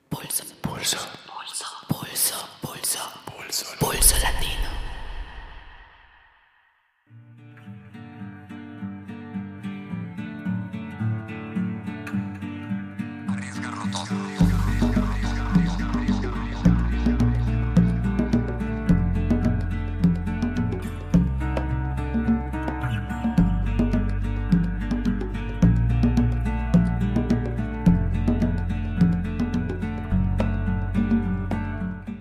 Pulso, pulso, pulso, pulso, pulso, pulso, pulso latino. Arriesgarlo todo.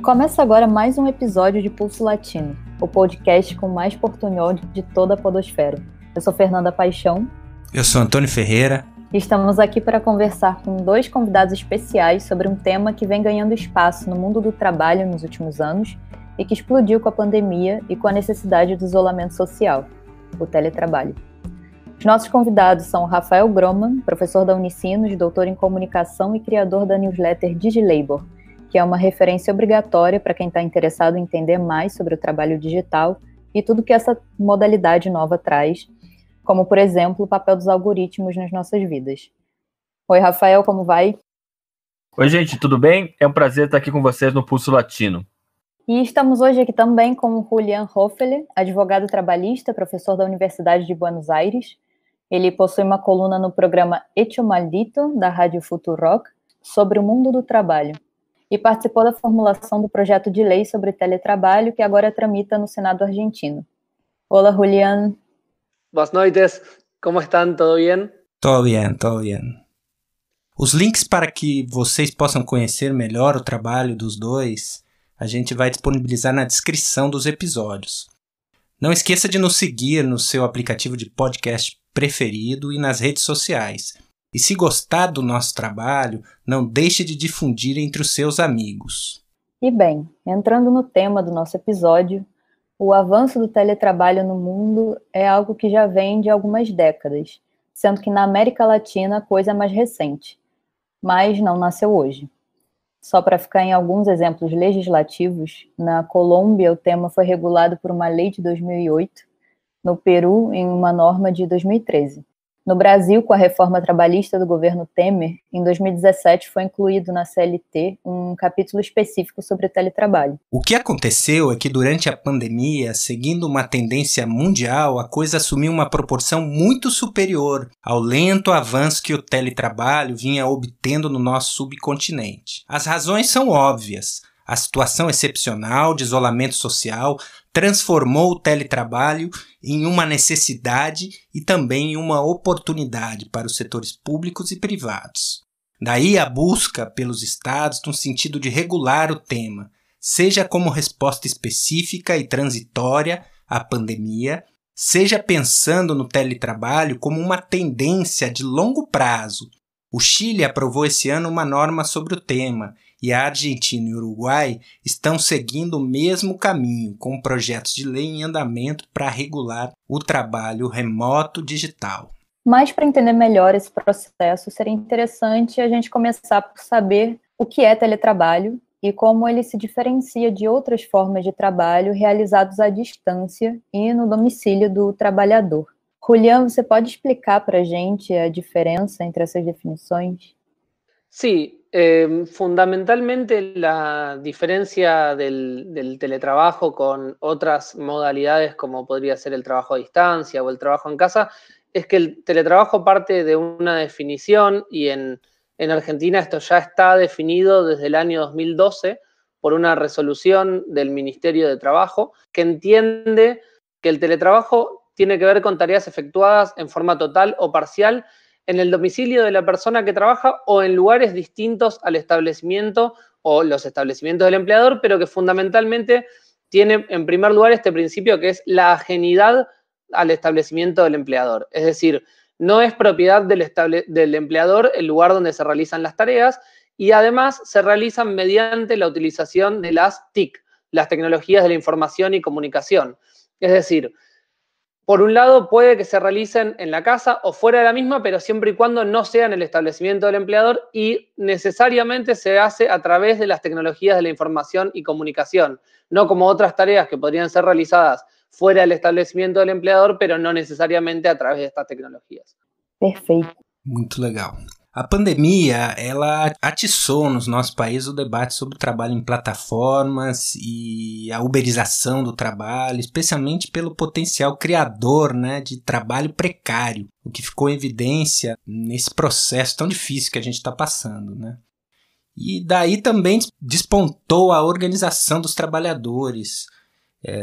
Começa agora mais um episódio de Pulso Latino, o podcast com mais portunhol de toda a podosfera. Eu sou Fernanda Paixão. Eu sou Antônio Ferreira. E estamos aqui para conversar com dois convidados especiais sobre um tema que vem ganhando espaço no mundo do trabalho nos últimos anos e que explodiu com a pandemia e com a necessidade do isolamento social, o teletrabalho. Os nossos convidados são Rafael Groman, professor da Unicinos, doutor em comunicação e criador da newsletter DigiLabor, que é uma referência obrigatória para quem está interessado em entender mais sobre o trabalho digital e tudo que essa modalidade nova traz, como, por exemplo, o papel dos algoritmos nas nossas vidas. Oi, Rafael, como vai? Oi, gente, tudo bem? É um prazer estar aqui com vocês no Pulso Latino. E estamos hoje aqui também com o Julián Hoffele, advogado trabalhista, professor da Universidade de Buenos Aires. Ele possui uma coluna no programa Hecho Maldito, da Rádio Futurock, sobre o mundo do trabalho, e participou da formulação do projeto de lei sobre teletrabalho, que agora tramita no Senado argentino. Olá, Julián. Boas noites, como estão? Tudo bem? Tudo bem, tudo bem. Os links para que vocês possam conhecer melhor o trabalho dos dois, a gente vai disponibilizar na descrição dos episódios. Não esqueça de nos seguir no seu aplicativo de podcast preferido e nas redes sociais. E se gostar do nosso trabalho, não deixe de difundir entre os seus amigos. E bem, entrando no tema do nosso episódio, o avanço do teletrabalho no mundo é algo que já vem de algumas décadas, sendo que na América Latina a coisa é mais recente, mas não nasceu hoje. Só para ficar em alguns exemplos legislativos, na Colômbia o tema foi regulado por uma lei de 2008, no Peru em uma norma de 2013. No Brasil, com a reforma trabalhista do governo Temer, em 2017 foi incluído na CLT um capítulo específico sobre teletrabalho. O que aconteceu é que durante a pandemia, seguindo uma tendência mundial, a coisa assumiu uma proporção muito superior ao lento avanço que o teletrabalho vinha obtendo no nosso subcontinente. As razões são óbvias. A situação excepcional de isolamento social transformou o teletrabalho em uma necessidade e também em uma oportunidade para os setores públicos e privados. Daí a busca pelos estados no sentido de regular o tema, seja como resposta específica e transitória à pandemia, seja pensando no teletrabalho como uma tendência de longo prazo. O Chile aprovou esse ano uma norma sobre o tema, e a Argentina e o Uruguai estão seguindo o mesmo caminho, com projetos de lei em andamento para regular o trabalho remoto digital. Mas para entender melhor esse processo, seria interessante a gente começar por saber o que é teletrabalho e como ele se diferencia de outras formas de trabalho realizados à distância e no domicílio do trabalhador. Julián, você pode explicar para a gente a diferença entre essas definições? Sí, fundamentalmente la diferencia del teletrabajo con otras modalidades como podría ser el trabajo a distancia o el trabajo en casa es que el teletrabajo parte de una definición y en Argentina esto ya está definido desde el año 2012 por una resolución del Ministerio de Trabajo que entiende que el teletrabajo tiene que ver con tareas efectuadas en forma total o parcial en el domicilio de la persona que trabaja o en lugares distintos al establecimiento o los establecimientos del empleador, pero que fundamentalmente tiene en primer lugar este principio que es la ajenidad al establecimiento del empleador. Es decir, no es propiedad del empleador el lugar donde se realizan las tareas y además se realizan mediante la utilización de las TIC, las tecnologías de la información y comunicación. Es decir, por un lado, puede que se realicen en la casa o fuera de la misma, pero siempre y cuando no sea en el establecimiento del empleador y necesariamente se hace a través de las tecnologías de la información y comunicación, no como otras tareas que podrían ser realizadas fuera del establecimiento del empleador, pero no necesariamente a través de estas tecnologías. Perfeito. Muito legal. A pandemia, ela atiçou nos nossos países o debate sobre o trabalho em plataformas e a uberização do trabalho, especialmente pelo potencial criador, né, de trabalho precário, o que ficou em evidência nesse processo tão difícil que a gente está passando, né? E daí também despontou a organização dos trabalhadores.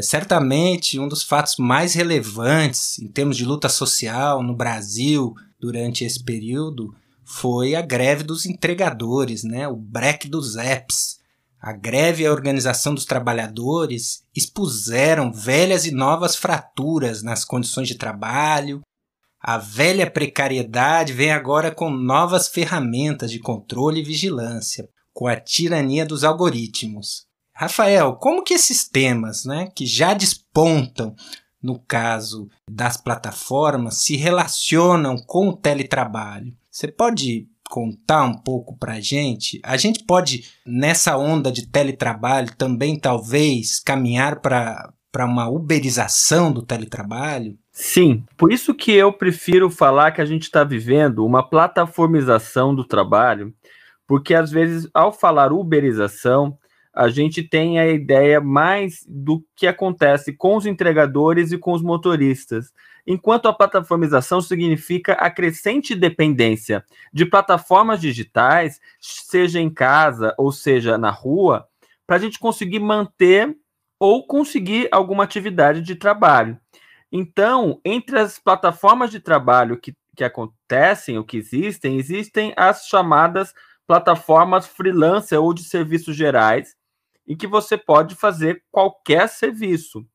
Certamente um dos fatos mais relevantes em termos de luta social no Brasil durante esse período foi a greve dos entregadores, né? O break dos apps. A greve e a organização dos trabalhadores expuseram velhas e novas fraturas nas condições de trabalho. A velha precariedade vem agora com novas ferramentas de controle e vigilância, com a tirania dos algoritmos. Rafael, como que esses temas, né, que já despontam no caso das plataformas, se relacionam com o teletrabalho? Você pode contar um pouco para a gente? A gente pode, nessa onda de teletrabalho, também talvez caminhar para uma uberização do teletrabalho? Sim, por isso que eu prefiro falar que a gente está vivendo uma plataformização do trabalho, porque às vezes, ao falar uberização, a gente tem a ideia mais do que acontece com os entregadores e com os motoristas, enquanto a plataformização significa a crescente dependência de plataformas digitais, seja em casa ou seja na rua, para a gente conseguir manter ou conseguir alguma atividade de trabalho. Então, entre as plataformas de trabalho que acontecem ou que existem as chamadas plataformas freelancer ou de serviços gerais, em que você pode fazer qualquer serviço,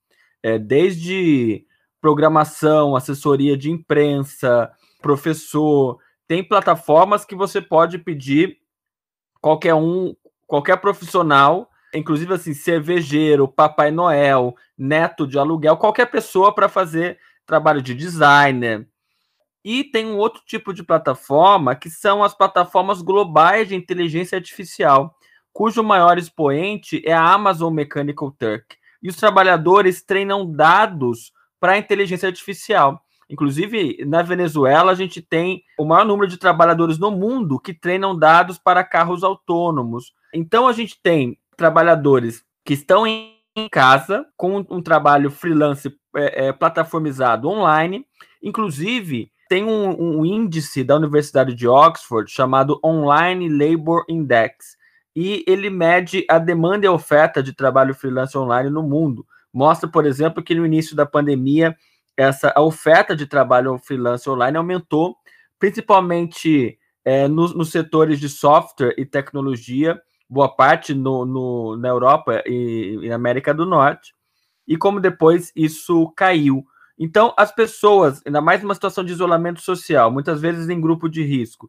desde programação, assessoria de imprensa, professor. Tem plataformas que você pode pedir qualquer profissional, inclusive assim, cervejeiro, Papai Noel, neto de aluguel, qualquer pessoa para fazer trabalho de designer. E tem um outro tipo de plataforma, que são as plataformas globais de inteligência artificial, cujo maior expoente é a Amazon Mechanical Turk. E os trabalhadores treinam dados para a inteligência artificial. Inclusive, na Venezuela, a gente tem o maior número de trabalhadores no mundo que treinam dados para carros autônomos. Então, a gente tem trabalhadores que estão em casa com um trabalho freelance plataformizado online. Inclusive, tem um índice da Universidade de Oxford chamado Online Labor Index, e ele mede a demanda e a oferta de trabalho freelance online no mundo. Mostra, por exemplo, que no início da pandemia, a oferta de trabalho freelance online aumentou, principalmente nos setores de software e tecnologia, boa parte na Europa e na América do Norte, e como depois isso caiu. Então, as pessoas, ainda mais numa situação de isolamento social, muitas vezes em grupo de risco,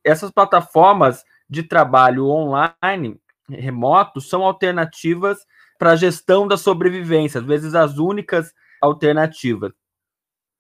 essas plataformas de trabalho online, remoto, são alternativas para a gestão da sobrevivência, às vezes as únicas alternativas.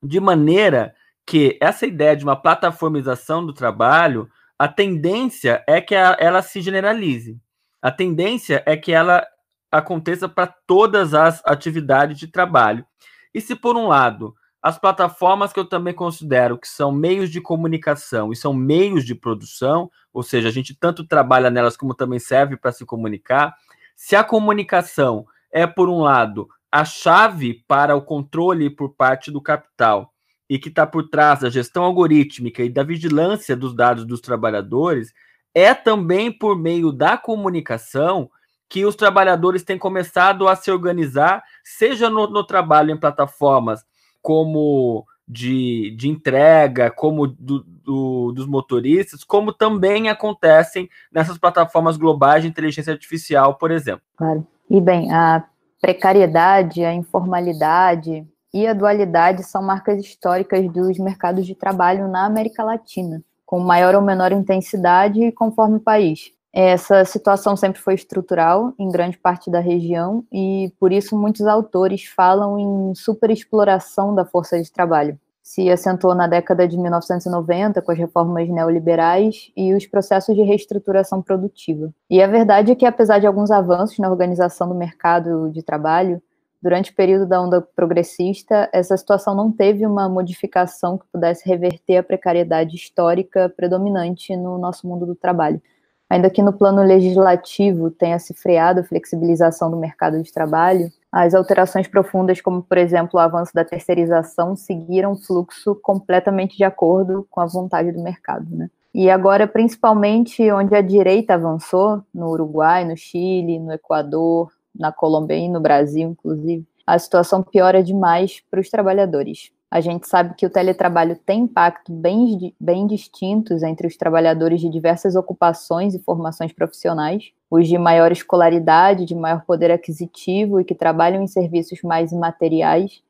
De maneira que essa ideia de uma plataformização do trabalho, a tendência é que ela se generalize. A tendência é que ela aconteça para todas as atividades de trabalho. E se, por um lado, as plataformas que eu também considero que são meios de comunicação e são meios de produção, ou seja, a gente tanto trabalha nelas como também serve para se comunicar, se a comunicação é, por um lado, a chave para o controle por parte do capital e que está por trás da gestão algorítmica e da vigilância dos dados dos trabalhadores, é também por meio da comunicação que os trabalhadores têm começado a se organizar, seja no trabalho em plataformas como de entrega, como dos motoristas, como também acontecem nessas plataformas globais de inteligência artificial, por exemplo. Claro. E bem, a precariedade, a informalidade e a dualidade são marcas históricas dos mercados de trabalho na América Latina, com maior ou menor intensidade conforme o país. Essa situação sempre foi estrutural em grande parte da região e, por isso, muitos autores falam em superexploração da força de trabalho. Se acentuou na década de 1990 com as reformas neoliberais e os processos de reestruturação produtiva. E a verdade é que, apesar de alguns avanços na organização do mercado de trabalho, durante o período da onda progressista, essa situação não teve uma modificação que pudesse reverter a precariedade histórica predominante no nosso mundo do trabalho. Ainda que no plano legislativo tenha se freado a flexibilização do mercado de trabalho, as alterações profundas, como, por exemplo, o avanço da terceirização, seguiram um fluxo completamente de acordo com a vontade do mercado, né? E agora, principalmente onde a direita avançou, no Uruguai, no Chile, no Equador, na Colômbia e no Brasil, inclusive, a situação piora demais para os trabalhadores. A gente sabe que o teletrabalho tem impacto bem distintos entre os trabalhadores de diversas ocupações e formações profissionais, os de maior escolaridade, de maior poder aquisitivo e que trabalham em serviços mais imateriais,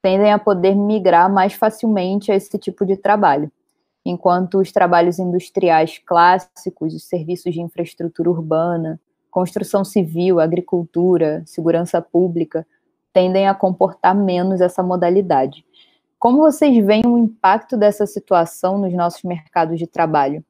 tendem a poder migrar mais facilmente a esse tipo de trabalho, enquanto os trabalhos industriais clássicos, os serviços de infraestrutura urbana, construção civil, agricultura, segurança pública, tendem a comportar menos essa modalidade. Como vocês veem o impacto dessa situação nos nossos mercados de trabalho?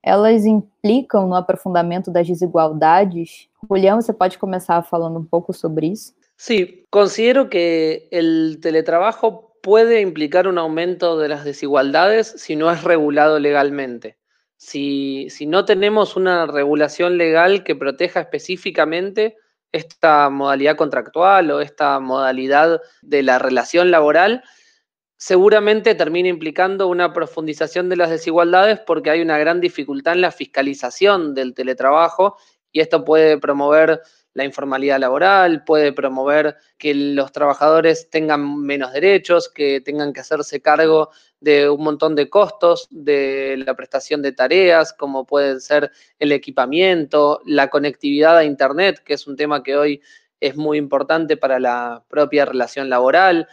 Elas implicam no aprofundamento das desigualdades? Julián, você pode começar falando um pouco sobre isso? Sí, considero que el teletrabajo puede implicar un aumento de las desigualdades si no es regulado legalmente. Si no tenemos una regulación legal que proteja específicamente esta modalidad contractual o esta modalidad de la relación laboral, seguramente termina implicando una profundización de las desigualdades porque hay una gran dificultad en la fiscalización del teletrabajo y esto puede promover la informalidad laboral, puede promover que los trabajadores tengan menos derechos, que tengan que hacerse cargo de un montón de costos de la prestación de tareas, como pueden ser el equipamiento, la conectividad a Internet, que es un tema que hoy es muy importante para la propia relación laboral.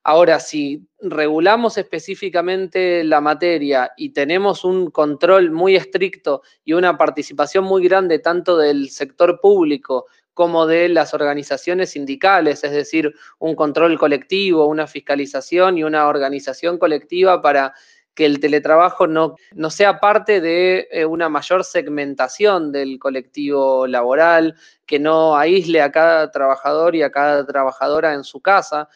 Ahora, si regulamos específicamente la materia y tenemos un control muy estricto y una participación muy grande tanto del sector público como de las organizaciones sindicales, es decir, un control colectivo, una fiscalización y una organización colectiva para que el teletrabajo no sea parte de una mayor segmentación del colectivo laboral, que no aísle a cada trabajador y a cada trabajadora en su casa,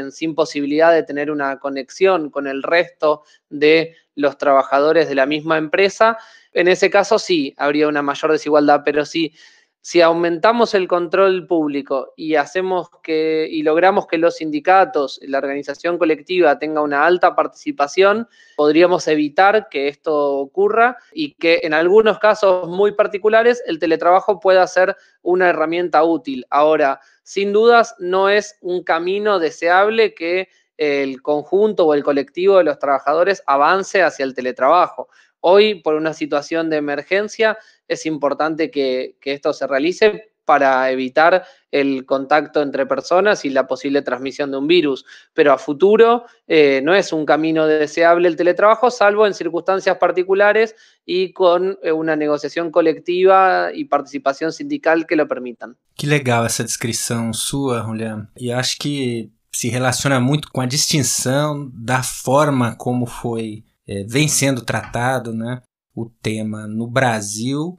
sin posibilidad de tener una conexión con el resto de los trabajadores de la misma empresa. En ese caso sí, habría una mayor desigualdad, pero si aumentamos el control público y logramos que los sindicatos, la organización colectiva tenga una alta participación, podríamos evitar que esto ocurra y que en algunos casos muy particulares el teletrabajo pueda ser una herramienta útil. Ahora, sin dudas, no es un camino deseable que el conjunto o el colectivo de los trabajadores avance hacia el teletrabajo. Hoy, por una situación de emergencia, es importante que esto se realice para evitar el contacto entre personas y la posible transmisión de un virus. Pero a futuro no es un camino deseable el teletrabajo, salvo en circunstancias particulares y con una negociación colectiva y participación sindical que lo permitan. Que legal essa descrição sua, Julián. E acho que se relaciona muito com a distinção da forma como vem sendo tratado, né, o tema no Brasil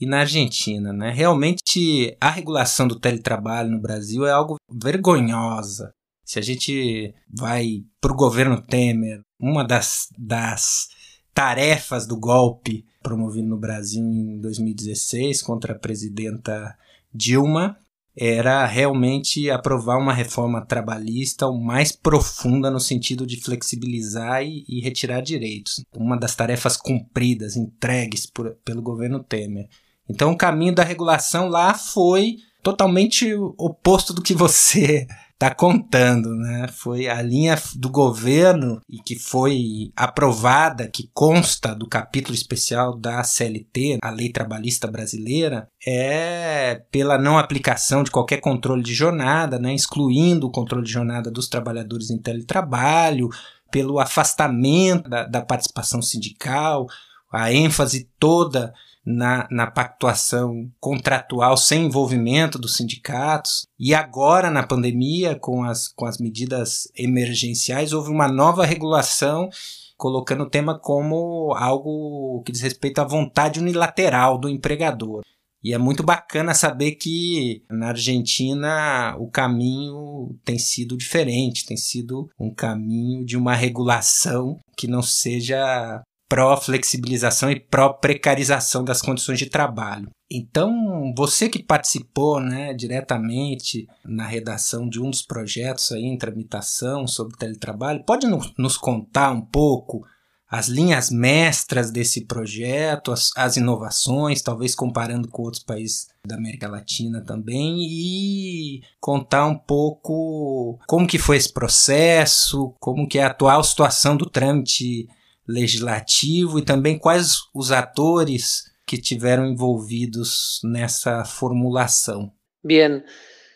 e na Argentina, né? Realmente a regulação do teletrabalho no Brasil é algo vergonhosa. Se a gente vai para o governo Temer, uma das tarefas do golpe promovido no Brasil em 2016 contra a presidenta Dilma era realmente aprovar uma reforma trabalhista o mais profunda no sentido de flexibilizar e retirar direitos. Uma das tarefas cumpridas, entregues pelo governo Temer. Então o caminho da regulação lá foi totalmente oposto do que você está contando, né? Foi a linha do governo e que foi aprovada, que consta do capítulo especial da CLT, a Lei Trabalhista Brasileira, é pela não aplicação de qualquer controle de jornada, né? Excluindo o controle de jornada dos trabalhadores em teletrabalho, pelo afastamento da participação sindical, a ênfase toda na pactuação contratual sem envolvimento dos sindicatos. E agora, na pandemia, com as medidas emergenciais, houve uma nova regulação colocando o tema como algo que diz respeito à vontade unilateral do empregador. E é muito bacana saber que na Argentina o caminho tem sido diferente, tem sido um caminho de uma regulação que não seja pró-flexibilização e pró-precarização das condições de trabalho. Então, você que participou, né, diretamente na redação de um dos projetos aí em tramitação sobre teletrabalho, pode nos contar um pouco as linhas mestras desse projeto, as inovações, talvez comparando com outros países da América Latina também, e contar um pouco como que foi esse processo, como que é a atual situação do trâmite legislativo e também quais os atores que tiveron envolvidos nessa formulación. Bien,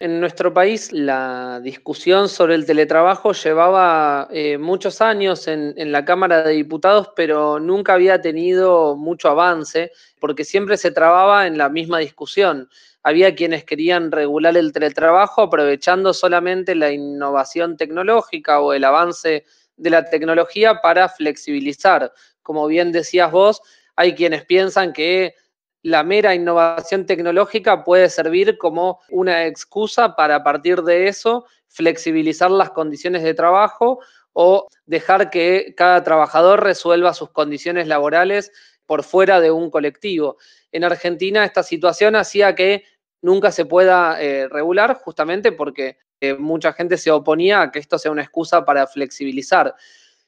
en nuestro país la discusión sobre el teletrabajo llevaba muchos años en la Cámara de Diputados, pero nunca había tenido mucho avance porque siempre se trababa en la misma discusión. Había quienes querían regular el teletrabajo aprovechando solamente la innovación tecnológica o el avance de la tecnología para flexibilizar. Como bien decías vos, hay quienes piensan que la mera innovación tecnológica puede servir como una excusa para, a partir de eso, flexibilizar las condiciones de trabajo o dejar que cada trabajador resuelva sus condiciones laborales por fuera de un colectivo. En Argentina esta situación hacía que nunca se pueda regular justamente porque mucha gente se oponía a que esto sea una excusa para flexibilizar.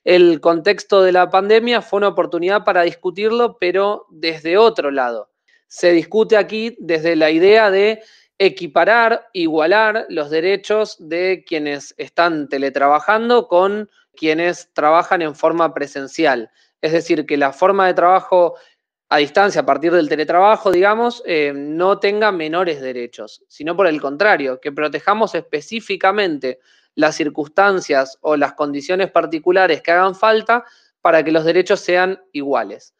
El contexto de la pandemia fue una oportunidad para discutirlo, pero desde otro lado. Se discute aquí desde la idea de equiparar, igualar los derechos de quienes están teletrabajando con quienes trabajan en forma presencial. Es decir, que la forma de trabajo a distancia a partir del teletrabajo, digamos, no tenga menores derechos, sino por el contrario, que protejamos específicamente las circunstancias o las condiciones particulares que hagan falta para que los derechos sean iguales.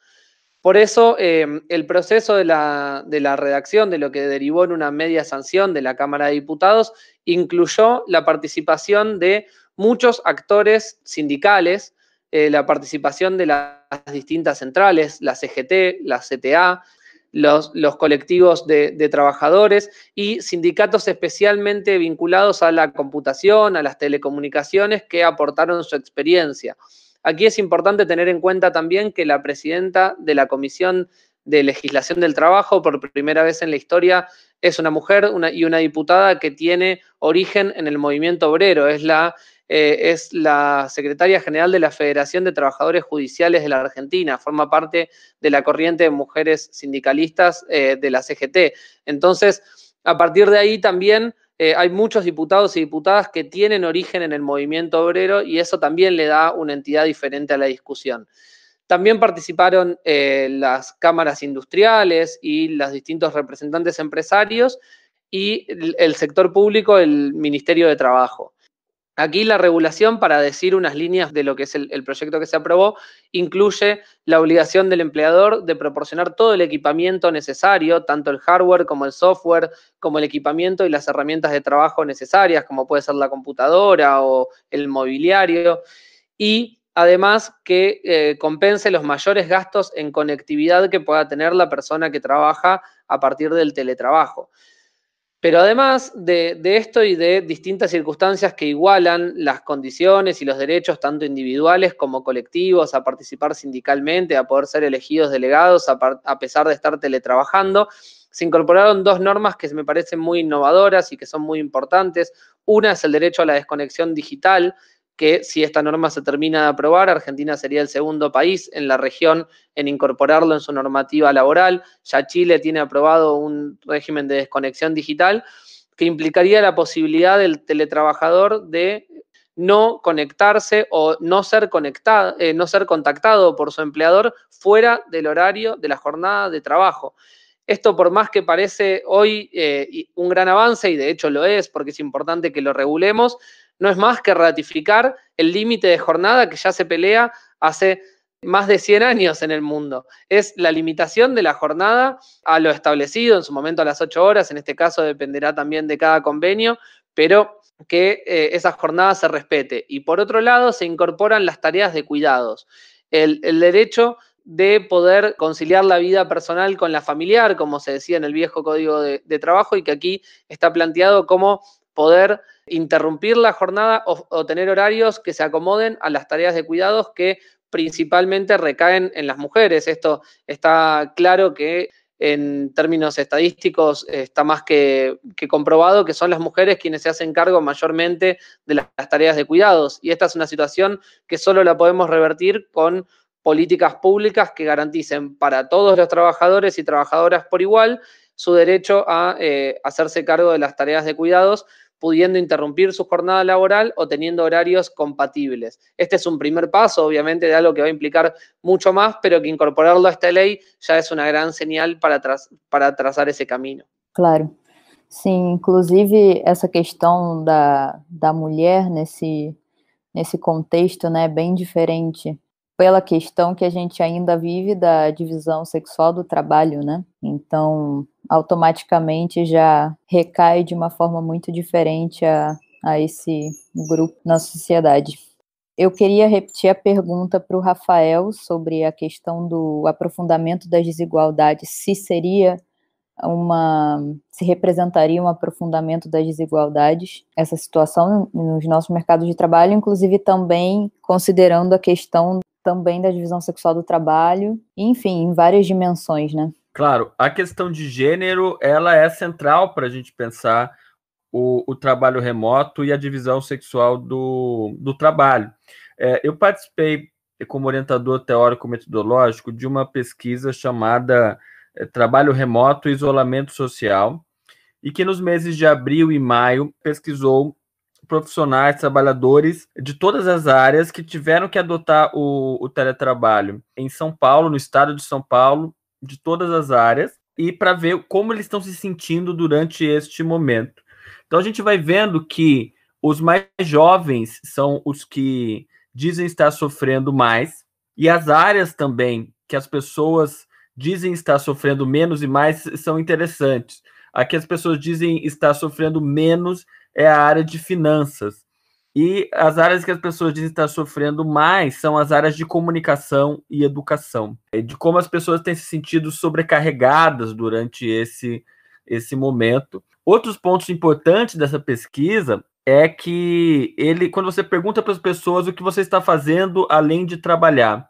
Por eso, el proceso de la redacción de lo que derivó en una media sanción de la Cámara de Diputados incluyó la participación de muchos actores sindicales, la participación de las distintas centrales, la CGT, la CTA, los colectivos de trabajadores y sindicatos especialmente vinculados a la computación, a las telecomunicaciones, que aportaron su experiencia. Aquí es importante tener en cuenta también que la presidenta de la Comisión de Legislación del Trabajo, por primera vez en la historia, es una mujer y una diputada que tiene origen en el movimiento obrero. Es la secretaria general de la Federación de Trabajadores Judiciales de la Argentina, forma parte de la corriente de mujeres sindicalistas de la CGT. Entonces, a partir de ahí también hay muchos diputados y diputadas que tienen origen en el movimiento obrero y eso también le da una entidad diferente a la discusión. También participaron las cámaras industriales y los distintos representantes empresarios y el sector público, el Ministerio de Trabajo. Aquí la regulación, para decir unas líneas de lo que es el proyecto que se aprobó, incluye la obligación del empleador de proporcionar todo el equipamiento necesario, tanto el hardware como el software, como el equipamiento y las herramientas de trabajo necesarias, como puede ser la computadora o el mobiliario, y además que compense los mayores gastos en conectividad que pueda tener la persona que trabaja a partir del teletrabajo. Pero además de esto y de distintas circunstancias que igualan las condiciones y los derechos tanto individuales como colectivos a participar sindicalmente, a poder ser elegidos delegados a pesar de estar teletrabajando, se incorporaron dos normas que me parecen muy innovadoras y que son muy importantes. Una es el derecho a la desconexión digital, que si esta norma se termina de aprobar, Argentina sería el segundo país en la región en incorporarlo en su normativa laboral. Ya Chile tiene aprobado un régimen de desconexión digital que implicaría la posibilidad del teletrabajador de no conectarse o no ser contactado por su empleador fuera del horario de la jornada de trabajo. Esto, por más que parece hoy un gran avance, y de hecho lo es porque es importante que lo regulemos, no es más que ratificar el límite de jornada que ya se pelea hace más de 100 años en el mundo. Es la limitación de la jornada a lo establecido, en su momento a las 8 horas, en este caso dependerá también de cada convenio, pero que esa jornada se respete. Y por otro lado, se incorporan las tareas de cuidados. El derecho de poder conciliar la vida personal con la familiar, como se decía en el viejo código de trabajo, y que aquí está planteado como poder interrumpir la jornada o tener horarios que se acomoden a las tareas de cuidados que principalmente recaen en las mujeres. Esto está claro que en términos estadísticos está más que comprobado que son las mujeres quienes se hacen cargo mayormente de las tareas de cuidados. Y esta es una situación que solo la podemos revertir con políticas públicas que garanticen para todos los trabajadores y trabajadoras por igual su derecho a hacerse cargo de las tareas de cuidados, pudiendo interrumpir su jornada laboral o teniendo horarios compatibles. Este es un primer paso, obviamente, de algo que va a implicar mucho más, pero que incorporarlo a esta lei já é uma grande señal para traçar esse caminho. Claro. Sim, inclusive essa questão da mulher nesse contexto, né, é bem diferente pela questão que a gente ainda vive da divisão sexual do trabalho, né? Então, automaticamente já recai de uma forma muito diferente a esse grupo na sociedade. Eu queria repetir a pergunta para o Rafael sobre a questão do aprofundamento das desigualdades, se representaria um aprofundamento das desigualdades, essa situação nos nossos mercados de trabalho, inclusive também considerando a questão também da divisão sexual do trabalho, enfim, em várias dimensões, né? Claro, a questão de gênero, ela é central para a gente pensar o trabalho remoto e a divisão sexual do trabalho. Eu participei, como orientador teórico-metodológico, de uma pesquisa chamada Trabalho Remoto e Isolamento Social, e que nos meses de abril e maio pesquisou profissionais, trabalhadores de todas as áreas que tiveram que adotar o teletrabalho em São Paulo, no estado de São Paulo, de todas as áreas, e para ver como eles estão se sentindo durante este momento. Então a gente vai vendo que os mais jovens são os que dizem estar sofrendo mais, e as áreas também que as pessoas dizem estar sofrendo menos e mais são interessantes. Aqui as pessoas dizem estar sofrendo menos é a área de finanças. E as áreas que as pessoas dizem estar sofrendo mais são as áreas de comunicação e educação. De como as pessoas têm se sentido sobrecarregadas durante esse momento. Outros pontos importantes dessa pesquisa é que quando você pergunta para as pessoas o que você está fazendo além de trabalhar,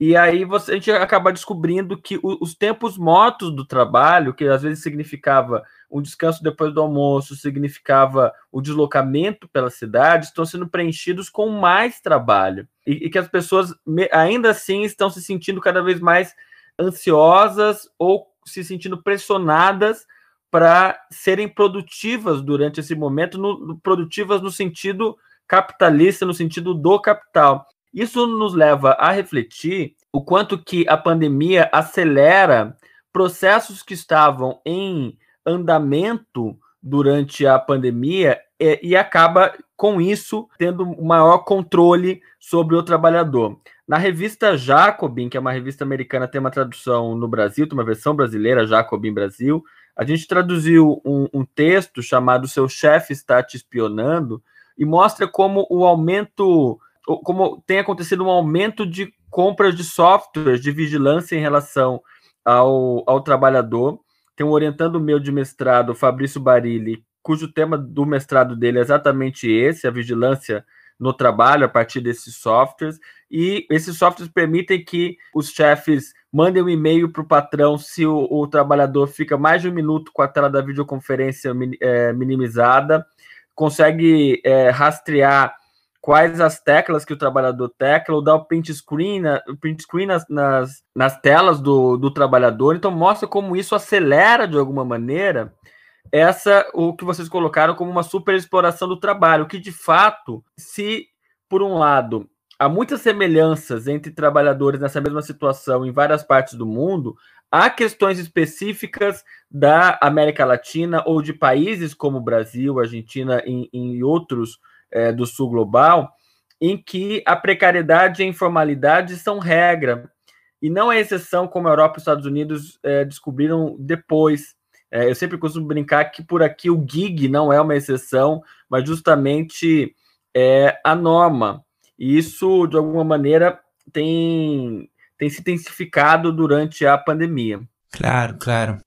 e aí a gente acaba descobrindo que os tempos mortos do trabalho, que às vezes significava um descanso depois do almoço, significava o deslocamento pela cidade, estão sendo preenchidos com mais trabalho. E que as pessoas ainda assim estão se sentindo cada vez mais ansiosas ou se sentindo pressionadas para serem produtivas durante esse momento, produtivas no sentido capitalista, no sentido do capital. Isso nos leva a refletir o quanto que a pandemia acelera processos que estavam em andamento durante a pandemia e acaba, com isso, tendo um maior controle sobre o trabalhador. Na revista Jacobin, que é uma revista americana, tem uma tradução no Brasil, tem uma versão brasileira, Jacobin Brasil, a gente traduziu um texto chamado Seu Chefe Está Te Espionando e mostra como como tem acontecido um aumento de compras de softwares de vigilância em relação ao trabalhador. Tem um orientando meu de mestrado, Fabrício Barilli, cujo tema do mestrado dele é exatamente esse, a vigilância no trabalho a partir desses softwares, e esses softwares permitem que os chefes mandem um e-mail para o patrão se o trabalhador fica mais de um minuto com a tela da videoconferência minimizada, consegue rastrear quais as teclas que o trabalhador tecla, ou dá o print screen nas telas do trabalhador. Então mostra como isso acelera de alguma maneira o que vocês colocaram como uma superexploração do trabalho, que de fato, se por um lado há muitas semelhanças entre trabalhadores nessa mesma situação em várias partes do mundo, há questões específicas da América Latina ou de países como Brasil, Argentina e outros do sul global, em que a precariedade e a informalidade são regra, e não é exceção como a Europa e os Estados Unidos descobriram depois. Eu sempre costumo brincar que por aqui o gig não é uma exceção, mas justamente é a norma, e isso de alguma maneira tem tem se intensificado durante a pandemia. Claro, claro.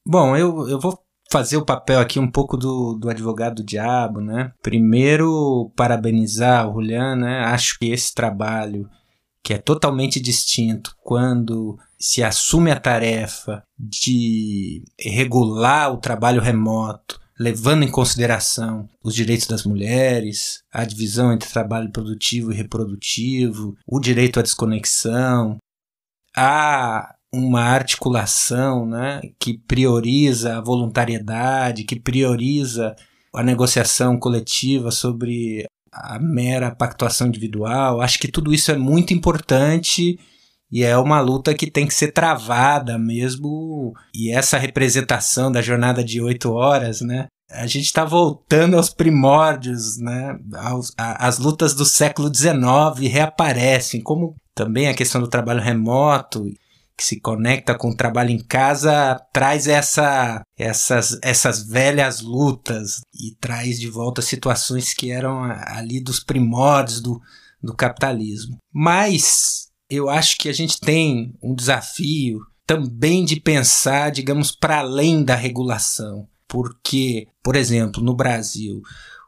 Bom, eu vou fazer o papel aqui um pouco do advogado do diabo, né? Primeiro, parabenizar o Julián, né? Acho que esse trabalho, que é totalmente distinto quando se assume a tarefa de regular o trabalho remoto, levando em consideração os direitos das mulheres, a divisão entre trabalho produtivo e reprodutivo, o direito à desconexão, uma articulação, né, que prioriza a voluntariedade, que prioriza a negociação coletiva sobre a mera pactuação individual. Acho que tudo isso é muito importante e é uma luta que tem que ser travada mesmo. E essa representação da jornada de 8 horas, né, a gente está voltando aos primórdios, né, as lutas do século XIX reaparecem, como também a questão do trabalho remoto, que se conecta com o trabalho em casa, traz essas velhas lutas e traz de volta situações que eram ali dos primórdios do capitalismo. Mas eu acho que a gente tem um desafio também de pensar, digamos, para além da regulação. Porque, por exemplo, no Brasil,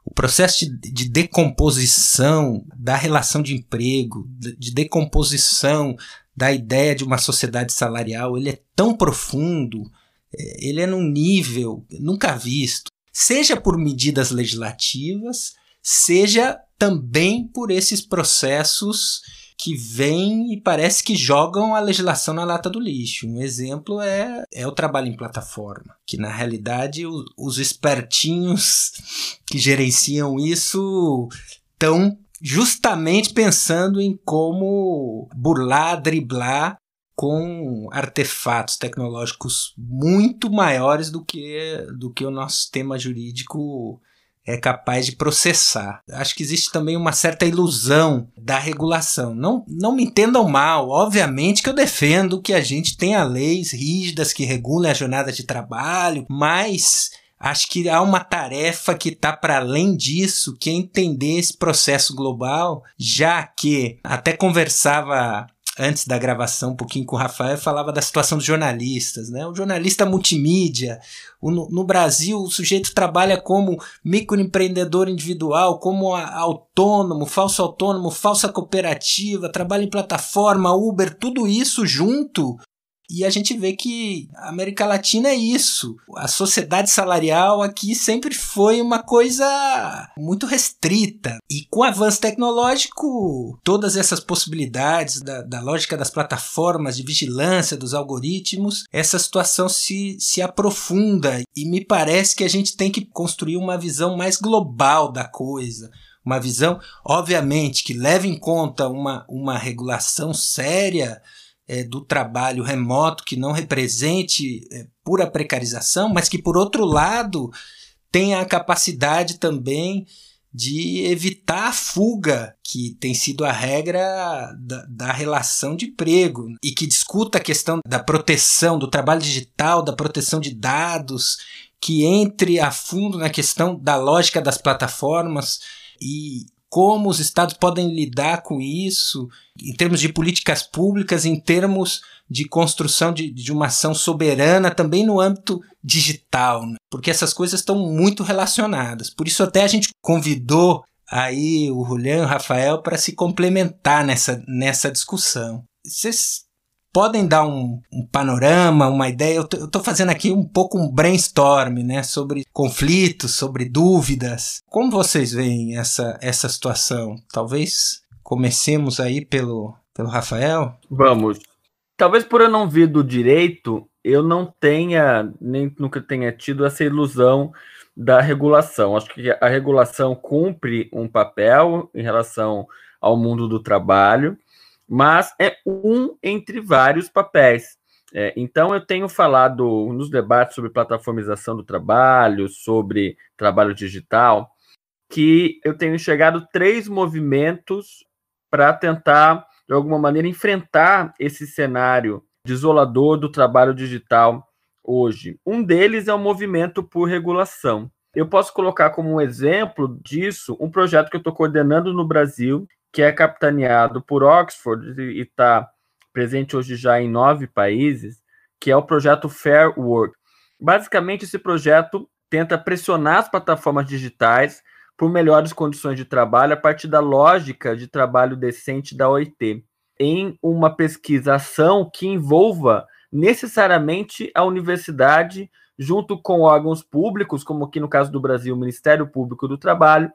o processo de decomposição da relação de emprego, de decomposição da ideia de uma sociedade salarial, ele é tão profundo, ele é num nível nunca visto, seja por medidas legislativas, seja também por esses processos que vêm e parece que jogam a legislação na lata do lixo. Um exemplo é o trabalho em plataforma, que na realidade os espertinhos que gerenciam isso estão justamente pensando em como burlar, driblar com artefatos tecnológicos muito maiores do que o nosso sistema jurídico é capaz de processar. Acho que existe também uma certa ilusão da regulação. Não me entendam mal, obviamente que eu defendo que a gente tenha leis rígidas que regulem a jornada de trabalho, mas acho que há uma tarefa que está para além disso, que é entender esse processo global, já que até conversava antes da gravação um pouquinho com o Rafael, falava da situação dos jornalistas, né? O jornalista multimídia, no Brasil o sujeito trabalha como microempreendedor individual, como autônomo, falsa cooperativa, trabalha em plataforma, Uber, tudo isso junto. E a gente vê que a América Latina é isso. A sociedade salarial aqui sempre foi uma coisa muito restrita. E com o avanço tecnológico, todas essas possibilidades da lógica das plataformas, de vigilância dos algoritmos, essa situação se aprofunda. E me parece que a gente tem que construir uma visão mais global da coisa. Uma visão, obviamente, que leve em conta uma regulação séria do trabalho remoto, que não represente pura precarização, mas que, por outro lado, tenha a capacidade também de evitar a fuga, que tem sido a regra da relação de emprego, e que discuta a questão da proteção do trabalho digital, da proteção de dados, que entre a fundo na questão da lógica das plataformas e como os estados podem lidar com isso em termos de políticas públicas, em termos de construção de uma ação soberana também no âmbito digital, né? Porque essas coisas estão muito relacionadas. Por isso até a gente convidou aí o Julián e o Rafael para se complementar nessa discussão. Vocês podem dar um panorama, uma ideia? Eu estou fazendo aqui um pouco um brainstorm, né, sobre conflitos, sobre dúvidas. Como vocês veem essa situação? Talvez comecemos aí pelo Rafael? Vamos. Talvez por eu não vir do direito, eu não tenha, nem nunca tenha tido essa ilusão da regulação. Acho que a regulação cumpre um papel em relação ao mundo do trabalho, mas é um entre vários papéis. Então, eu tenho falado nos debates sobre plataformização do trabalho, sobre trabalho digital, que eu tenho enxergado 3 movimentos para tentar, de alguma maneira, enfrentar esse cenário desolador do trabalho digital hoje. Um deles é o movimento por regulação. Eu posso colocar como um exemplo disso um projeto que eu estou coordenando no Brasil, que é capitaneado por Oxford e está presente hoje já em 9 países, que é o projeto Fair Work. Basicamente, esse projeto tenta pressionar as plataformas digitais por melhores condições de trabalho a partir da lógica de trabalho decente da OIT, em uma pesquisa-ação que envolva necessariamente a universidade, junto com órgãos públicos, como aqui no caso do Brasil, o Ministério Público do Trabalho,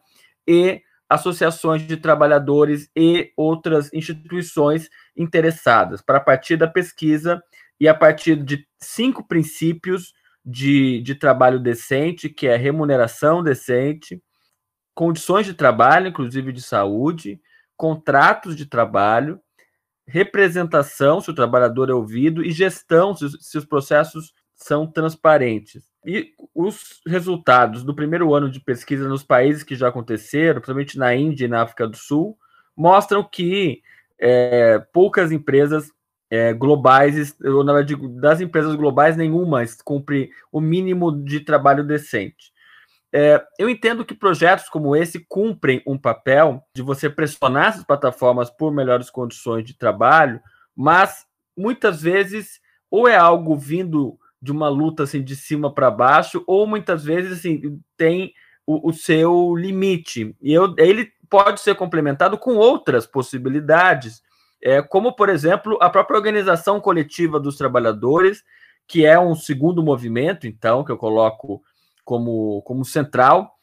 e associações de trabalhadores e outras instituições interessadas, para a partir da pesquisa e a partir de 5 princípios de trabalho decente, que é remuneração decente, condições de trabalho, inclusive de saúde, contratos de trabalho, representação, se o trabalhador é ouvido, e gestão, se os processos são transparentes. E os resultados do primeiro ano de pesquisa nos países que já aconteceram, principalmente na Índia e na África do Sul, mostram que poucas empresas globais, ou na verdade, das empresas globais, nenhuma cumpre o mínimo de trabalho decente. Eu entendo que projetos como esse cumprem um papel de você pressionar essas plataformas por melhores condições de trabalho, mas muitas vezes ou é algo vindo de uma luta assim, de cima para baixo, ou muitas vezes assim, tem o seu limite. E ele pode ser complementado com outras possibilidades, como, por exemplo, a própria organização coletiva dos trabalhadores, que é um segundo movimento, então, que eu coloco como central,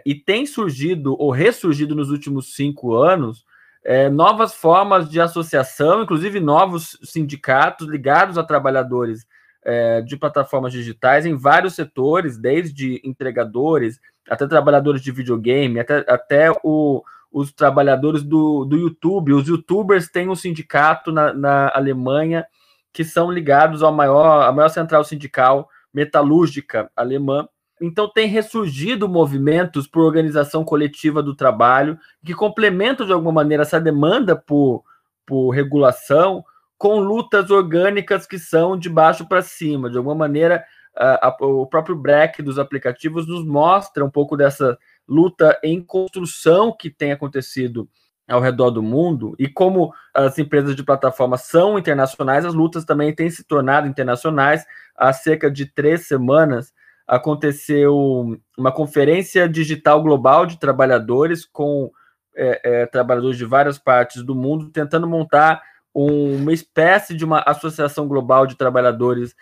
e tem surgido ou ressurgido nos últimos 5 anos novas formas de associação, inclusive novos sindicatos ligados a trabalhadores de plataformas digitais em vários setores, desde entregadores, até trabalhadores de videogame, até os trabalhadores do YouTube. Os YouTubers têm um sindicato na Alemanha que são ligados à maior central sindical metalúrgica alemã. Então, tem ressurgido movimentos por organização coletiva do trabalho que complementam, de alguma maneira, essa demanda por regulação com lutas orgânicas que são de baixo para cima. De alguma maneira, o próprio break dos aplicativos nos mostra um pouco dessa luta em construção que tem acontecido ao redor do mundo, e como as empresas de plataforma são internacionais, as lutas também têm se tornado internacionais. Há cerca de 3 semanas, aconteceu uma conferência digital global de trabalhadores com trabalhadores de várias partes do mundo, tentando montar uma espécie de uma associação global de trabalhadores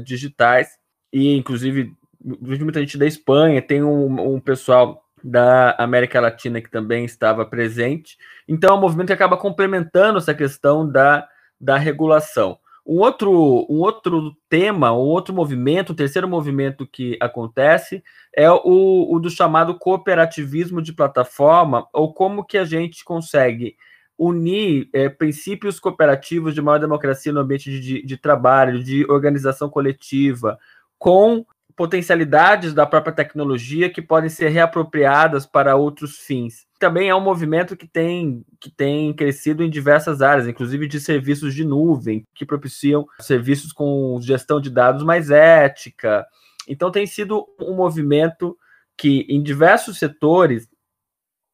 digitais, e inclusive muita gente da Espanha, tem um pessoal da América Latina que também estava presente. Então, é um movimento que acaba complementando essa questão da regulação. Um outro tema, um outro movimento, o terceiro movimento que acontece é o do chamado cooperativismo de plataforma, ou como que a gente consegue unir princípios cooperativos de maior democracia no ambiente de trabalho, de organização coletiva, com potencialidades da própria tecnologia que podem ser reapropriadas para outros fins. Também é um movimento que tem crescido em diversas áreas, inclusive de serviços de nuvem, que propiciam serviços com gestão de dados mais ética. Então, tem sido um movimento que, em diversos setores,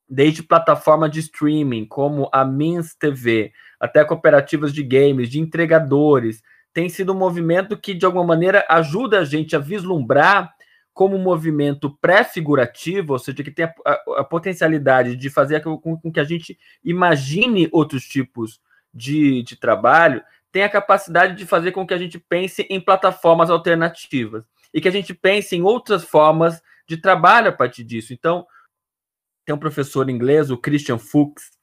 desde plataforma de streaming, como a Mins TV, até cooperativas de games, de entregadores, tem sido um movimento que, de alguma maneira, ajuda a gente a vislumbrar como um movimento pré-figurativo, ou seja, que tem a potencialidade de fazer com que a gente imagine outros tipos de trabalho, tem a capacidade de fazer com que a gente pense em plataformas alternativas e que a gente pense em outras formas de trabalho a partir disso. Então, tem um professor inglês, o Christian Fuchs,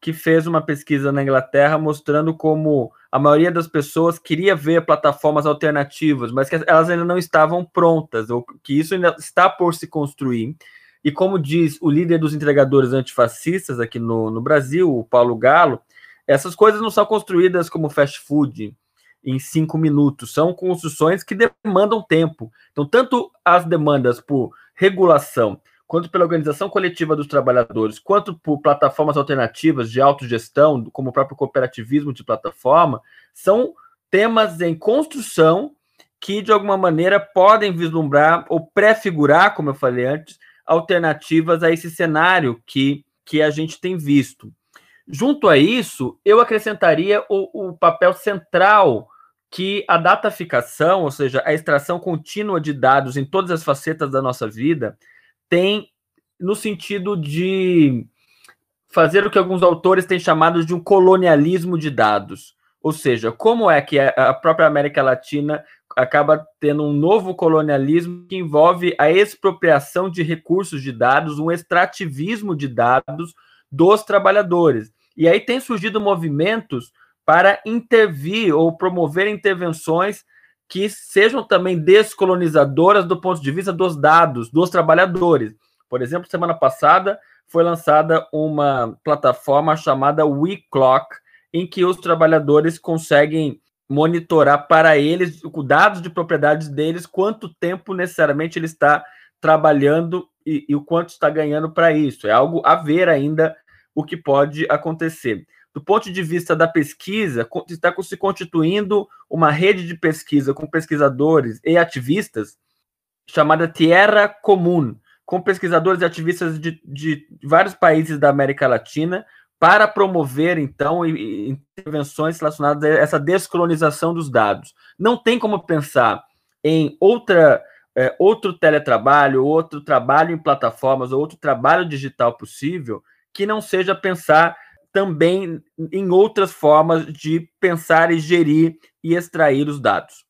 que fez uma pesquisa na Inglaterra mostrando como a maioria das pessoas queria ver plataformas alternativas, mas que elas ainda não estavam prontas, ou que isso ainda está por se construir. E como diz o líder dos entregadores antifascistas aqui no Brasil, o Paulo Galo, essas coisas não são construídas como fast food em 5 minutos, são construções que demandam tempo. Então, tanto as demandas por regulação, quanto pela organização coletiva dos trabalhadores, quanto por plataformas alternativas de autogestão, como o próprio cooperativismo de plataforma, são temas em construção que, de alguma maneira, podem vislumbrar ou prefigurar, como eu falei antes, alternativas a esse cenário que a gente tem visto. Junto a isso, eu acrescentaria o papel central que a dataficação, ou seja, a extração contínua de dados em todas as facetas da nossa vida, tem no sentido de fazer o que alguns autores têm chamado de um colonialismo de dados. Ou seja, como é que a própria América Latina acaba tendo um novo colonialismo que envolve a expropriação de recursos de dados, um extrativismo de dados dos trabalhadores. E aí tem surgido movimentos para intervir ou promover intervenções que sejam também descolonizadoras do ponto de vista dos dados, dos trabalhadores. Por exemplo, semana passada foi lançada uma plataforma chamada WeClock, em que os trabalhadores conseguem monitorar para eles, com dados de propriedades deles, quanto tempo necessariamente ele está trabalhando e o quanto está ganhando para isso. É algo a ver ainda o que pode acontecer. Do ponto de vista da pesquisa, está se constituindo uma rede de pesquisa com pesquisadores e ativistas chamada Tierra Común, com pesquisadores e ativistas de vários países da América Latina, para promover, então, intervenções relacionadas a essa descolonização dos dados. Não tem como pensar em outro teletrabalho, outro trabalho em plataformas, ou outro trabalho digital possível, que não seja pensar também em outras formas de pensar e gerir e extrair os dados.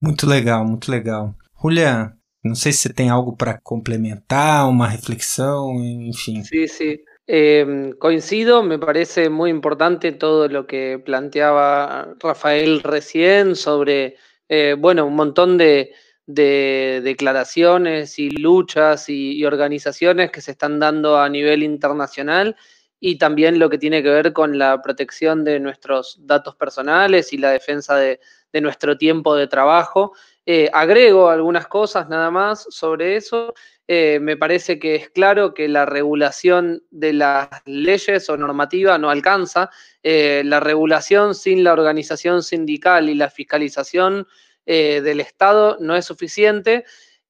Muito legal, muito legal. Julián, não sei se você tem algo para complementar, uma reflexión, enfim. Sí, sí. Coincido, me parece muy importante todo lo que planteaba Rafael recién sobre, un montón de declaraciones y luchas y organizaciones que se están dando a nivel internacional, y también lo que tiene que ver con la protección de nuestros datos personales y la defensa de nuestro tiempo de trabajo. Agrego algunas cosas nada más sobre eso. Me parece que es claro que la regulación de las leyes o normativa no alcanza. La regulación sin la organización sindical y la fiscalización del Estado no es suficiente,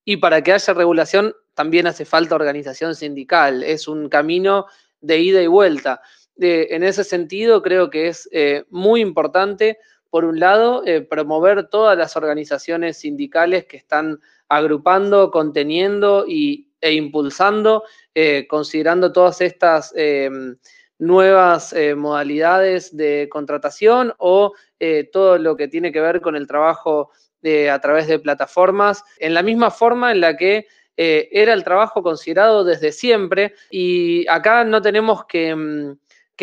y para que haya regulación también hace falta organización sindical. Es un camino de ida y vuelta. En ese sentido, creo que es muy importante, por un lado, promover todas las organizaciones sindicales que están agrupando, conteniendo e impulsando, considerando todas estas nuevas modalidades de contratación o todo lo que tiene que ver con el trabajo a través de plataformas, en la misma forma en la que era el trabajo considerado desde siempre. Y acá no tenemos que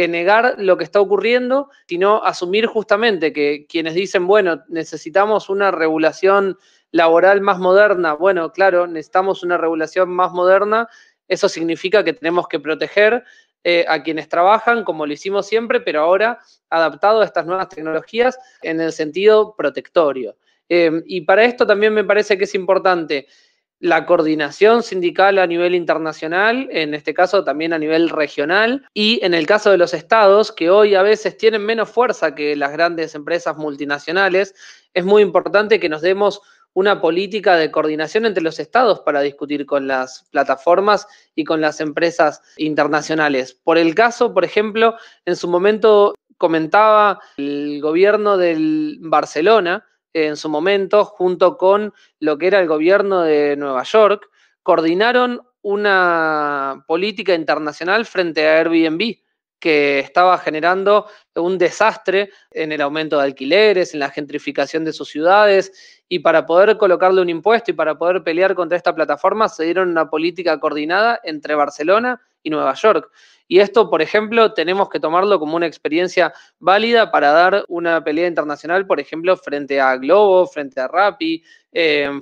negar lo que está ocurriendo, sino asumir justamente que quienes dicen, bueno, necesitamos una regulación laboral más moderna. Bueno, claro, necesitamos una regulación más moderna. Eso significa que tenemos que proteger a quienes trabajan, como lo hicimos siempre, pero ahora adaptado a estas nuevas tecnologías en el sentido protectorio. Y para esto también me parece que es importante la coordinación sindical a nivel internacional, en este caso también a nivel regional, y en el caso de los estados, que hoy a veces tienen menos fuerza que las grandes empresas multinacionales, es muy importante que nos demos una política de coordinación entre los estados para discutir con las plataformas y con las empresas internacionales. Por el caso, por ejemplo, en su momento comentaba el gobierno de Barcelona, en su momento, junto con lo que era el gobierno de Nueva York, coordinaron una política internacional frente a Airbnb, que estaba generando un desastre en el aumento de alquileres, en la gentrificación de sus ciudades, y para poder colocarle un impuesto y para poder pelear contra esta plataforma se dieron una política coordinada entre Barcelona y Nueva York. Y esto, por ejemplo, tenemos que tomarlo como una experiencia válida para dar una pelea internacional, por ejemplo, frente a Globo, frente a Rappi,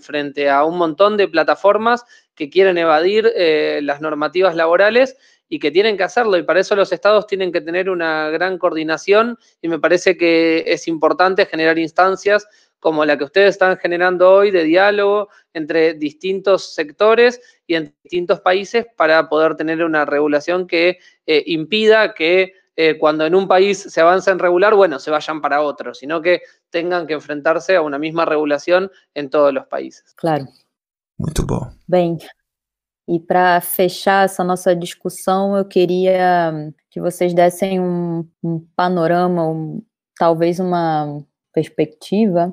frente a un montón de plataformas que quieren evadir las normativas laborales y que tienen que hacerlo, y para eso los estados tienen que tener una gran coordinación, y me parece que es importante generar instancias como la que ustedes están generando hoy de diálogo entre distintos sectores y en distintos países para poder tener una regulación que impida que cuando en un país se avance en regular, bueno, se vayan para otro, sino que tengan que enfrentarse a una misma regulación en todos los países. Claro. Muito bom. Bem, E para fechar essa nossa discussão, eu queria que vocês dessem um panorama, talvez uma perspectiva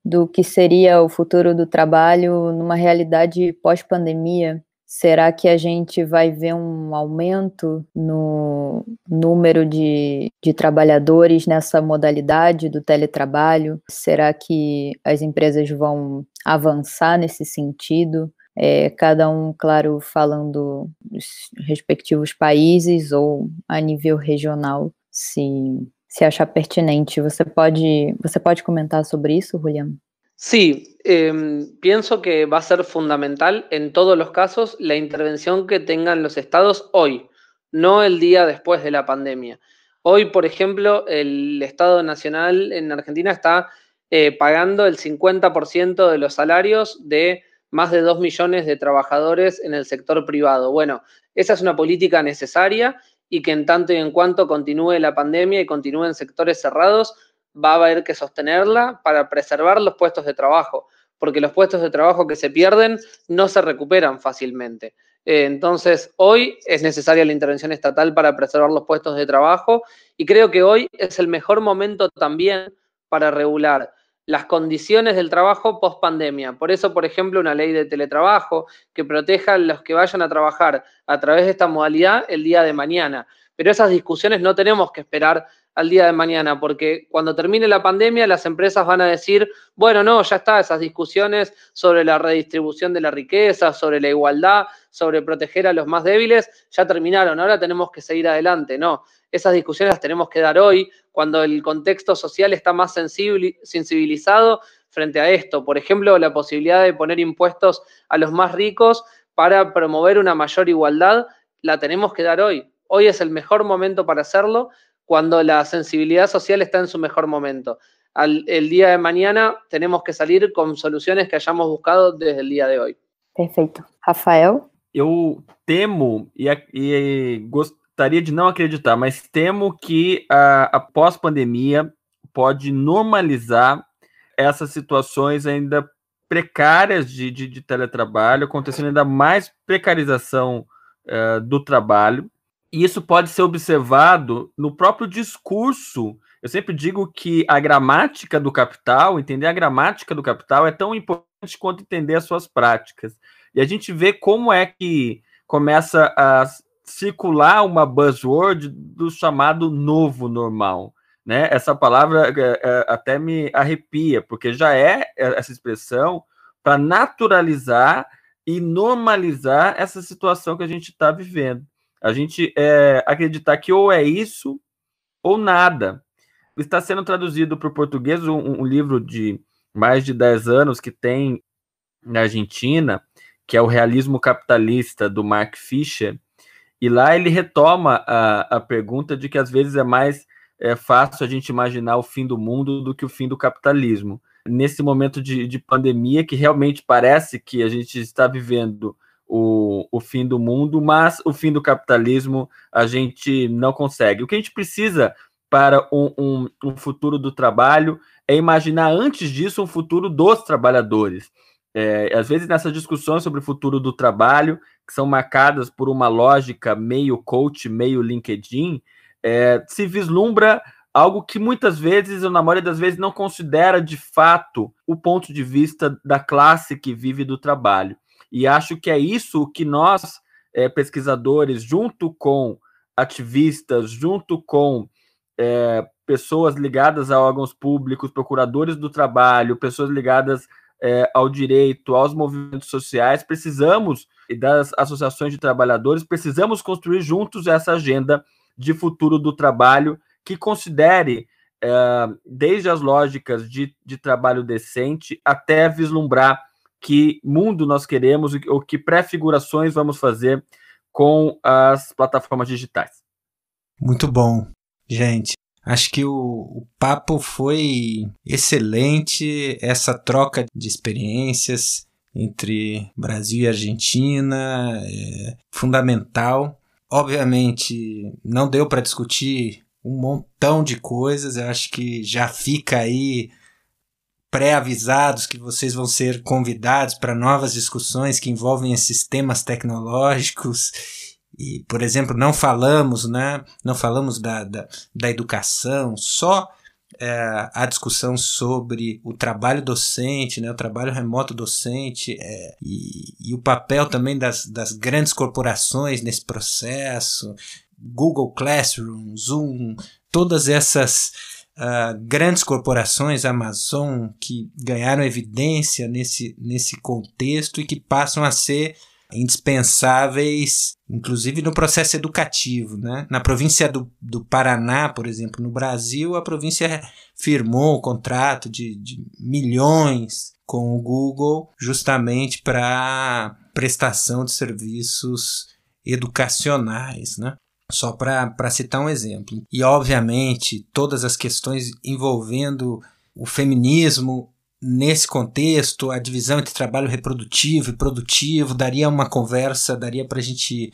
do que seria o futuro do trabalho numa realidade pós-pandemia. Será que a gente vai ver um aumento no número de trabalhadores nessa modalidade do teletrabalho? Será que as empresas vão avançar nesse sentido? Cada um, claro, falando dos respectivos países ou a nível regional, se achar pertinente. Você pode comentar sobre isso, Julián? Sí, pienso que va a ser fundamental en todos los casos la intervención que tengan los estados hoy, no el día después de la pandemia. Hoy, por ejemplo, el Estado Nacional en Argentina está pagando el 50% de los salarios de más de 2 millones de trabajadores en el sector privado. Bueno, esa es una política necesaria y que en tanto y en cuanto continúe la pandemia y continúen sectores cerrados, va a haber que sostenerla para preservar los puestos de trabajo, porque los puestos de trabajo que se pierden no se recuperan fácilmente. Entonces, hoy es necesaria la intervención estatal para preservar los puestos de trabajo y creo que hoy es el mejor momento también para regular las condiciones del trabajo post pandemia. Por eso, por ejemplo, una ley de teletrabajo que proteja a los que vayan a trabajar a través de esta modalidad el día de mañana. Pero esas discusiones no tenemos que esperar al día de mañana, porque cuando termine la pandemia las empresas van a decir, bueno, no, ya está, esas discusiones sobre la redistribución de la riqueza, sobre la igualdad, sobre proteger a los más débiles, ya terminaron, ahora tenemos que seguir adelante. No, esas discusiones las tenemos que dar hoy, cuando el contexto social está más sensibilizado frente a esto. Por ejemplo, la posibilidad de poner impuestos a los más ricos para promover una mayor igualdad, la tenemos que dar hoy. Hoy es el mejor momento para hacerlo, cuando la sensibilidad social está en su mejor momento. El día de mañana tenemos que salir con soluciones que hayamos buscado desde el día de hoy. Perfeito. Rafael? Eu temo, e gostaria de não acreditar, mas temo que a pós-pandemia pode normalizar essas situações ainda precárias de teletrabalho, acontecendo ainda mais precarização do trabalho. E isso pode ser observado no próprio discurso. Eu sempre digo que a gramática do capital, entender a gramática do capital é tão importante quanto entender as suas práticas. E a gente vê como é que começa a circular uma buzzword do chamado novo normal, né? Essa palavra até me arrepia, porque já é essa expressão para naturalizar e normalizar essa situação que a gente está vivendo. A gente acreditar que ou é isso ou nada. Está sendo traduzido para o português um livro de mais de 10 anos que tem na Argentina, que é o Realismo Capitalista, do Mark Fisher, e lá ele retoma a pergunta de que às vezes é mais fácil a gente imaginar o fim do mundo do que o fim do capitalismo. Nesse momento de pandemia, que realmente parece que a gente está vivendo o fim do mundo, mas o fim do capitalismo a gente não consegue. O que a gente precisa para um futuro do trabalho é imaginar antes disso um futuro dos trabalhadores. Às vezes nessas discussões sobre o futuro do trabalho, que são marcadas por uma lógica meio coach, meio LinkedIn, se vislumbra algo que muitas vezes, ou na maioria das vezes, não considera de fato o ponto de vista da classe que vive do trabalho. E acho que é isso que nós, pesquisadores, junto com ativistas, junto com pessoas ligadas a órgãos públicos, procuradores do trabalho, pessoas ligadas ao direito, aos movimentos sociais, precisamos, e das associações de trabalhadores, precisamos construir juntos essa agenda de futuro do trabalho que considere desde as lógicas de trabalho decente até vislumbrar que mundo nós queremos ou que pré-figurações vamos fazer com as plataformas digitais. Muito bom, gente. Acho que o papo foi excelente, essa troca de experiências entre Brasil e Argentina é fundamental. Obviamente, não deu para discutir um montão de coisas, eu acho que já fica aí pré-avisados que vocês vão ser convidados para novas discussões que envolvem esses temas tecnológicos. E, por exemplo, não falamos da educação, só a discussão sobre o trabalho docente, né, o trabalho remoto docente, e o papel também das grandes corporações nesse processo, Google Classroom, Zoom, todas essas grandes corporações, Amazon, que ganharam evidência nesse contexto e que passam a ser indispensáveis, inclusive no processo educativo, né? Na província do Paraná, por exemplo, no Brasil, a província firmou um contrato de milhões com o Google justamente para prestação de serviços educacionais, né? Só para citar um exemplo. E, obviamente, todas as questões envolvendo o feminismo nesse contexto, a divisão entre trabalho reprodutivo e produtivo, daria uma conversa, daria para a gente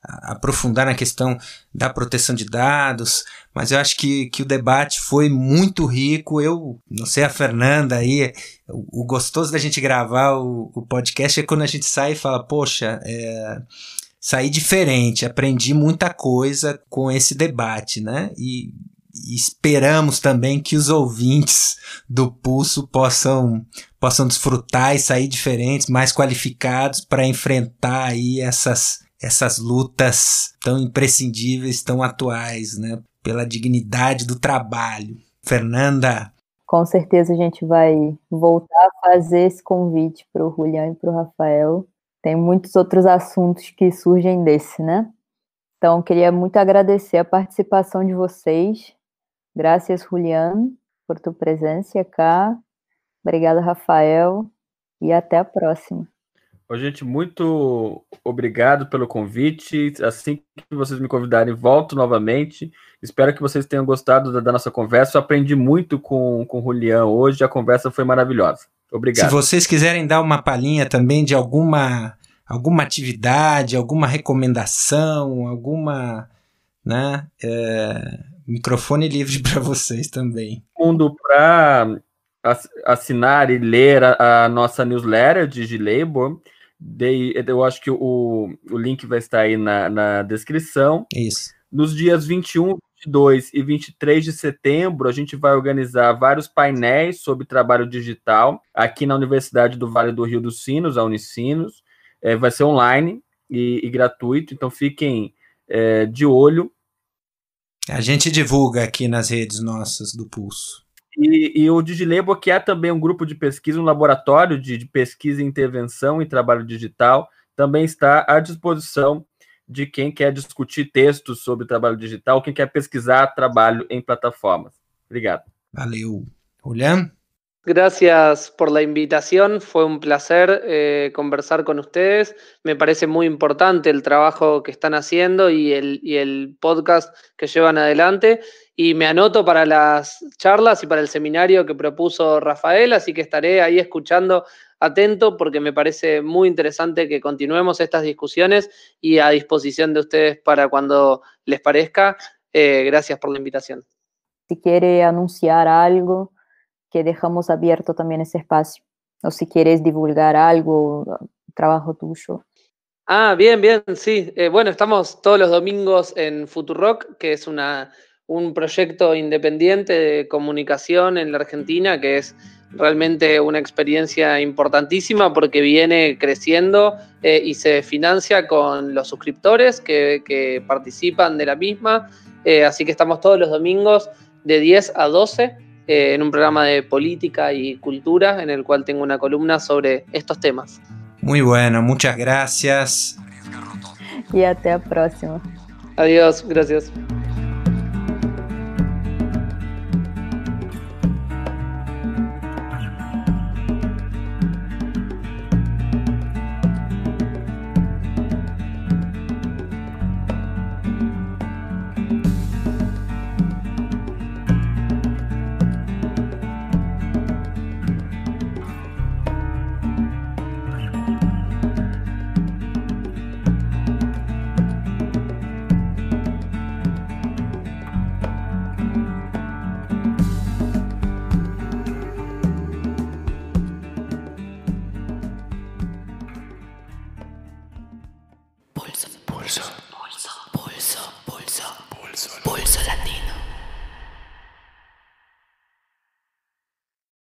aprofundar na questão da proteção de dados, mas eu acho que o debate foi muito rico. Eu não sei, a Fernanda aí, o gostoso da gente gravar o podcast é quando a gente sai e fala, poxa, saí diferente, aprendi muita coisa com esse debate, né? E esperamos também que os ouvintes do Pulso possam desfrutar e sair diferentes, mais qualificados para enfrentar aí essas lutas tão imprescindíveis, tão atuais, né? Pela dignidade do trabalho. Fernanda? Com certeza a gente vai voltar a fazer esse convite para o Julián e para o Rafael. Tem muitos outros assuntos que surgem desse, né? Então, queria muito agradecer a participação de vocês. Graças, Julián, por tua presença cá. Obrigada, Rafael. E até a próxima. Gente, muito obrigado pelo convite. Assim que vocês me convidarem, volto novamente. Espero que vocês tenham gostado da nossa conversa. Eu aprendi muito com o Julián hoje. A conversa foi maravilhosa. Obrigado. Se vocês quiserem dar uma palhinha também de alguma atividade, alguma recomendação, né? Microfone livre para vocês também. Para assinar e ler a nossa newsletter de Digilabor, eu acho que o link vai estar aí na descrição. Isso. Nos dias 21, 22 e 23 de setembro, a gente vai organizar vários painéis sobre trabalho digital aqui na Universidade do Vale do Rio dos Sinos, a Unicinos. Vai ser online e gratuito, então fiquem de olho. A gente divulga aqui nas redes nossas do Pulso. E o Digilabor, que é também um grupo de pesquisa, um laboratório de pesquisa e intervenção em trabalho digital, também está à disposição de quem quer discutir textos sobre trabalho digital, quem quer pesquisar trabalho em plataformas. Obrigado. Valeu. Julián? Gracias por la invitación, fue un placer conversar con ustedes. Me parece muy importante el trabajo que están haciendo y el podcast que llevan adelante. Y me anoto para las charlas y para el seminario que propuso Rafael, así que estaré ahí escuchando atento porque me parece muy interesante que continuemos estas discusiones y a disposición de ustedes para cuando les parezca. Gracias por la invitación. Si quiere anunciar algo, que dejamos abierto también ese espacio. O si quieres divulgar algo, trabajo tuyo. Bien, sí. Bueno, estamos todos los domingos en Futurock, que es un proyecto independiente de comunicación en la Argentina, que es realmente una experiencia importantísima porque viene creciendo y se financia con los suscriptores que participan de la misma. Así que estamos todos los domingos de 10 a 12 en un programa de política y cultura en el cual tengo una columna sobre estos temas. Muy bueno, muchas gracias. Y hasta la próxima. Adiós, gracias. Pulso. Pulso. Pulso. Pulso. Pulso. Pulso. Pulso latino.